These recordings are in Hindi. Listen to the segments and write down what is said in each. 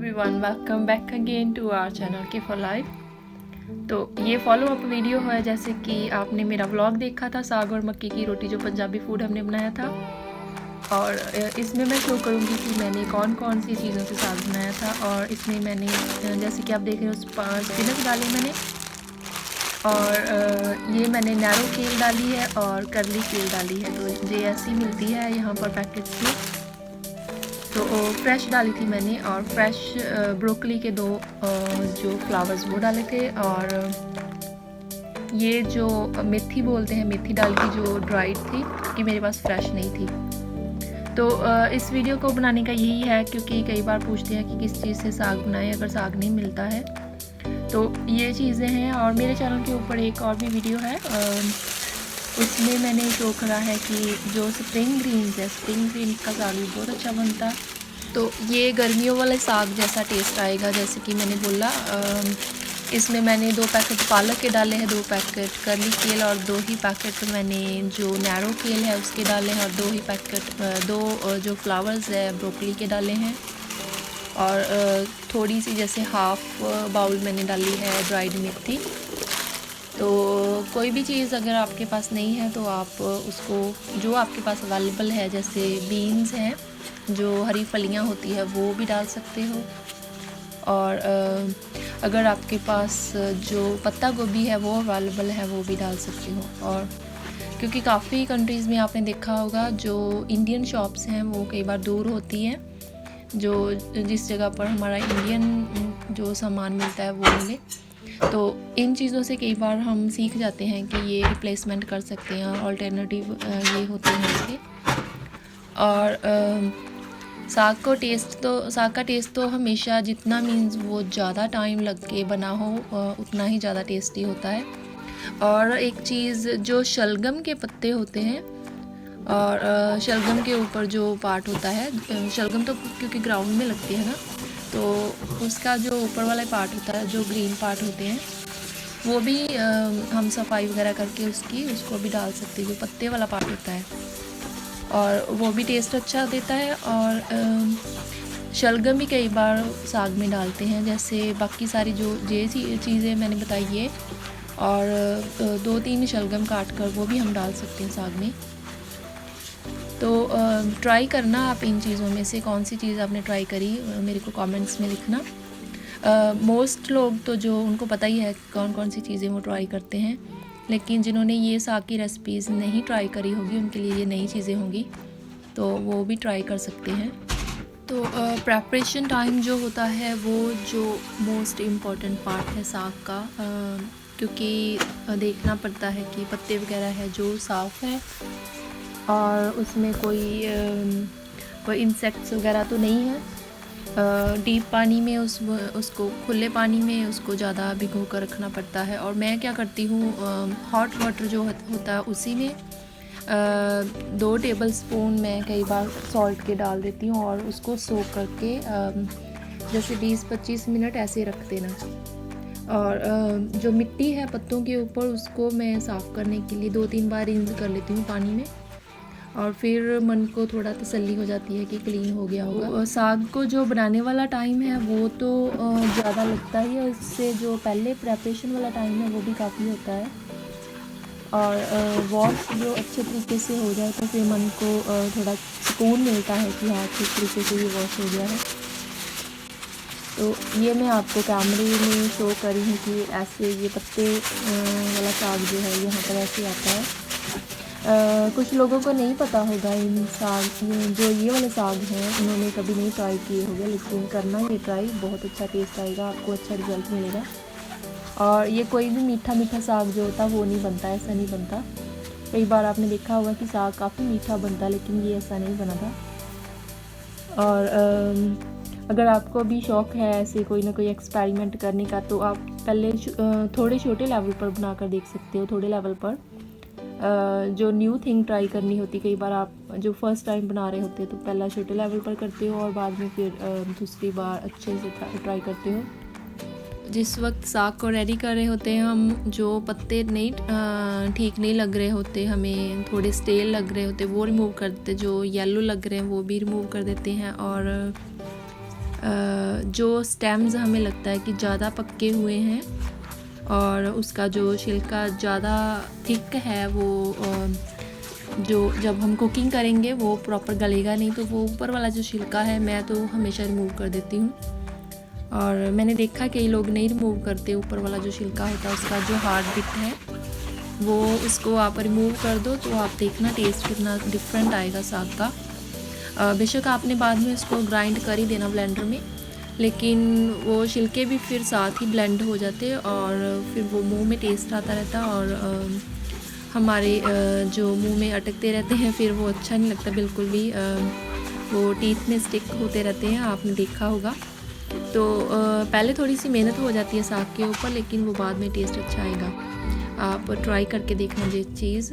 Everyone, welcome back again to our channel K for life. तो ये फॉलो अप वीडियो है, जैसे कि आपने मेरा व्लॉग देखा था साग और मक्की की रोटी जो पंजाबी फूड हमने बनाया था, और इसमें मैं शो करूँगी कि मैंने कौन कौन सी चीज़ों से साग बनाया था। और इसमें मैंने जैसे कि आप देख रहे हो स्पिनच डाले मैंने, और ये मैंने नैरो केल डाली है और करली केल डाली है। तो ये ऐसी मिलती है यहाँ पर पैकेट्स में। तो फ्रेश डाली थी मैंने, और फ्रेश ब्रोकली के दो जो फ्लावर्स वो डाले थे, और ये जो मेथी बोलते हैं मेथी डाली थी जो ड्राइड थी, कि मेरे पास फ्रेश नहीं थी। तो इस वीडियो को बनाने का यही है, क्योंकि कई बार पूछते हैं कि किस चीज़ से साग बनाएं अगर साग नहीं मिलता है। तो ये चीज़ें हैं। और मेरे चैनल के ऊपर एक और भी वीडियो है, उसमें मैंने शो करा है कि जो स्प्रिंग ग्रीन्स है, स्प्रिंग ग्रीन का साग भी बहुत अच्छा बनता है। तो ये गर्मियों वाले साग जैसा टेस्ट आएगा। जैसे कि मैंने बोला, इसमें मैंने 2 पैकेट पालक के डाले हैं, 2 पैकेट करली केल, और 2 ही पैकेट मैंने जो नैरो केल है उसके डाले हैं, और 2 ही पैकेट 2 जो फ्लावर्स है ब्रोकली के डाले हैं, और थोड़ी सी जैसे हाफ बाउल मैंने डाली है ड्राइड मेथी। तो कोई भी चीज़ अगर आपके पास नहीं है तो आप उसको जो आपके पास अवेलेबल है, जैसे बीन्स हैं जो हरी फलियां होती है वो भी डाल सकते हो, और अगर आपके पास जो पत्ता गोभी है वो अवेलेबल है वो भी डाल सकते हो। और क्योंकि काफ़ी कंट्रीज़ में आपने देखा होगा जो इंडियन शॉप्स हैं वो कई बार दूर होती हैं, जो जिस जगह पर हमारा इंडियन जो सामान मिलता है वो मिले। तो इन चीज़ों से कई बार हम सीख जाते हैं कि ये रिप्लेसमेंट कर सकते हैं, ऑल्टरनेटिव ये होते हैं इसके। और साग का टेस्ट तो हमेशा जितना मीन्स वो ज़्यादा टाइम लग के बना हो उतना ही ज़्यादा टेस्टी होता है। और एक चीज़ जो शलगम के पत्ते होते हैं, और शलगम के ऊपर जो पार्ट होता है, शलगम तो क्योंकि ग्राउंड में लगती है ना, तो उसका जो ऊपर वाला पार्ट होता है, जो ग्रीन पार्ट होते हैं, वो भी हम सफाई वगैरह करके उसको भी डाल सकते हैं, जो पत्ते वाला पार्ट होता है, और वो भी टेस्ट अच्छा देता है। और शलगम भी कई बार साग में डालते हैं, जैसे बाकी सारी जो ये चीज़ें मैंने बताई है, और 2-3 शलगम काट कर वो भी हम डाल सकते हैं साग में। तो ट्राई करना आप इन चीज़ों में से कौन सी चीज़ आपने ट्राई करी, मेरे को कमेंट्स में लिखना। मोस्ट लोग तो जो उनको पता ही है कौन कौन सी चीज़ें वो ट्राई करते हैं, लेकिन जिन्होंने ये साग की रेसिपीज़ नहीं ट्राई करी होगी उनके लिए ये नई चीज़ें होंगी, तो वो भी ट्राई कर सकते हैं। तो प्रेपरेशन टाइम जो होता है वो जो मोस्ट इम्पॉर्टेंट पार्ट है साग का, क्योंकि देखना पड़ता है कि पत्ते वगैरह है जो साफ़ है, और उसमें कोई इंसेक्ट्स वगैरह तो नहीं है। डीप पानी में उसको खुले पानी में उसको ज़्यादा भिगो कर रखना पड़ता है। और मैं क्या करती हूँ, हॉट वाटर जो होता है उसी में 2 टेबल स्पून मैं कई बार सॉल्ट के डाल देती हूँ, और उसको सोक करके जैसे 20-25 मिनट ऐसे रख देना। और जो मिट्टी है पत्तों के ऊपर उसको मैं साफ़ करने के लिए 2-3 बार रिंस कर लेती हूँ पानी में, और फिर मन को थोड़ा तसल्ली हो जाती है कि क्लीन हो गया होगा। साग को जो बनाने वाला टाइम है वो तो ज़्यादा लगता ही है, इससे जो पहले प्रेपरेशन वाला टाइम है वो भी काफ़ी होता है। और वॉश जो अच्छे तरीके से हो जाए तो फिर मन को थोड़ा सुकून मिलता है कि हाँ अच्छे तरीके से ये वॉश हो गया है। तो ये मैं आपको कैमरे में शो करी हूँ कि ऐसे ये पत्ते वाला साग जो है यहाँ पर ऐसे आता है। कुछ लोगों को नहीं पता होगा इन साग जो ये वाले साग हैं, उन्होंने कभी नहीं ट्राई किए होंगे, लेकिन करना ये ट्राई, बहुत अच्छा टेस्ट आएगा आपको, अच्छा रिजल्ट मिलेगा। और ये कोई भी मीठा मीठा साग जो होता है वो नहीं बनता, ऐसा नहीं बनता। कई बार आपने देखा होगा कि साग काफ़ी मीठा बनता, लेकिन ये ऐसा नहीं बना था। और अगर आपको भी शौक़ है ऐसे कोई ना कोई एक्सपेरिमेंट करने का, तो आप पहले थोड़े छोटे लेवल पर बना कर देख सकते हो। थोड़े लेवल पर जो न्यू थिंग ट्राई करनी होती, कई बार आप जो फर्स्ट टाइम बना रहे होते हैं तो पहला छोटे लेवल पर करते हो, और बाद में फिर दूसरी बार अच्छे से ट्राई करते हो। जिस वक्त साग को रेडी कर रहे होते हैं हम, जो पत्ते नहीं ठीक नहीं लग रहे होते, हमें थोड़े स्टेल लग रहे होते वो रिमूव कर देते, जो येलो लग रहे हैं वो भी रिमूव कर देते हैं। और जो स्टेम्स हमें लगता है कि ज़्यादा पके हुए हैं और उसका जो छिलका ज़्यादा थिक है, वो जो जब हम कुकिंग करेंगे वो प्रॉपर गलेगा नहीं, तो वो ऊपर वाला जो छिलका है मैं तो हमेशा रिमूव कर देती हूँ। और मैंने देखा कई लोग नहीं रिमूव करते, ऊपर वाला जो छिलका होता है उसका जो हार्ड बिट है वो, उसको आप रिमूव कर दो तो आप देखना टेस्ट कितना डिफरेंट आएगा साग का। बेशक आपने बाद में इसको ग्राइंड कर ही देना ब्लेंडर में, लेकिन वो छिलके भी फिर साथ ही ब्लेंड हो जाते और फिर वो मुंह में टेस्ट आता रहता और हमारे जो मुंह में अटकते रहते हैं, फिर वो अच्छा नहीं लगता बिल्कुल भी, वो टीथ में स्टिक होते रहते हैं, आपने देखा होगा। तो पहले थोड़ी सी मेहनत हो जाती है साग के ऊपर, लेकिन वो बाद में टेस्ट अच्छा आएगा। आप ट्राई करके देखना ये चीज़।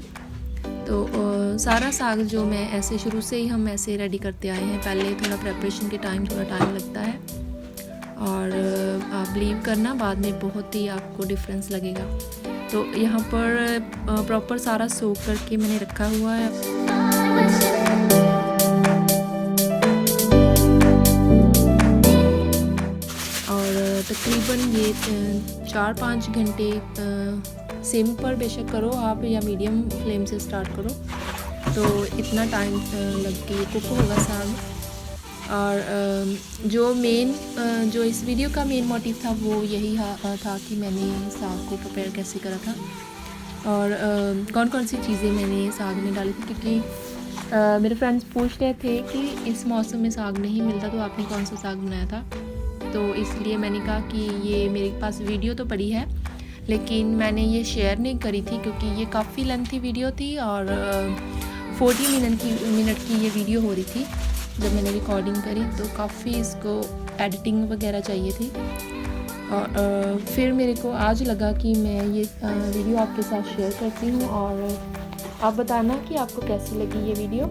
तो सारा साग जो मैं ऐसे शुरू से ही हम ऐसे रेडी करते आए हैं, पहले थोड़ा प्रेपरेशन के टाइम थोड़ा टाइम लगता है और आप बिलीव करना बाद में बहुत ही आपको डिफरेंस लगेगा। तो यहाँ पर प्रॉपर सारा सोक करके मैंने रखा हुआ है। और तकरीबन ये 4-5 घंटे सिम पर बेशक करो आप या मीडियम फ्लेम से स्टार्ट करो, तो इतना टाइम लग के कुक होगा साग। और जो इस वीडियो का मेन मोटिव था वो यही था कि मैंने साग को प्रिपेयर कैसे करा था और कौन कौन सी चीज़ें मैंने साग में डाली थी, क्योंकि मेरे फ्रेंड्स पूछ रहे थे कि इस मौसम में साग नहीं मिलता तो आपने कौन सा साग बनाया था। तो इसलिए मैंने कहा कि ये मेरे पास वीडियो तो पड़ी है, लेकिन मैंने ये शेयर नहीं करी थी क्योंकि ये काफ़ी लेंथी वीडियो थी और 40 मिनट की ये वीडियो हो रही थी जब मैंने रिकॉर्डिंग करी, तो काफ़ी इसको एडिटिंग वगैरह चाहिए थी। और फिर मेरे को आज लगा कि मैं ये वीडियो आपके साथ शेयर करती हूँ और आप बताना कि आपको कैसी लगी ये वीडियो।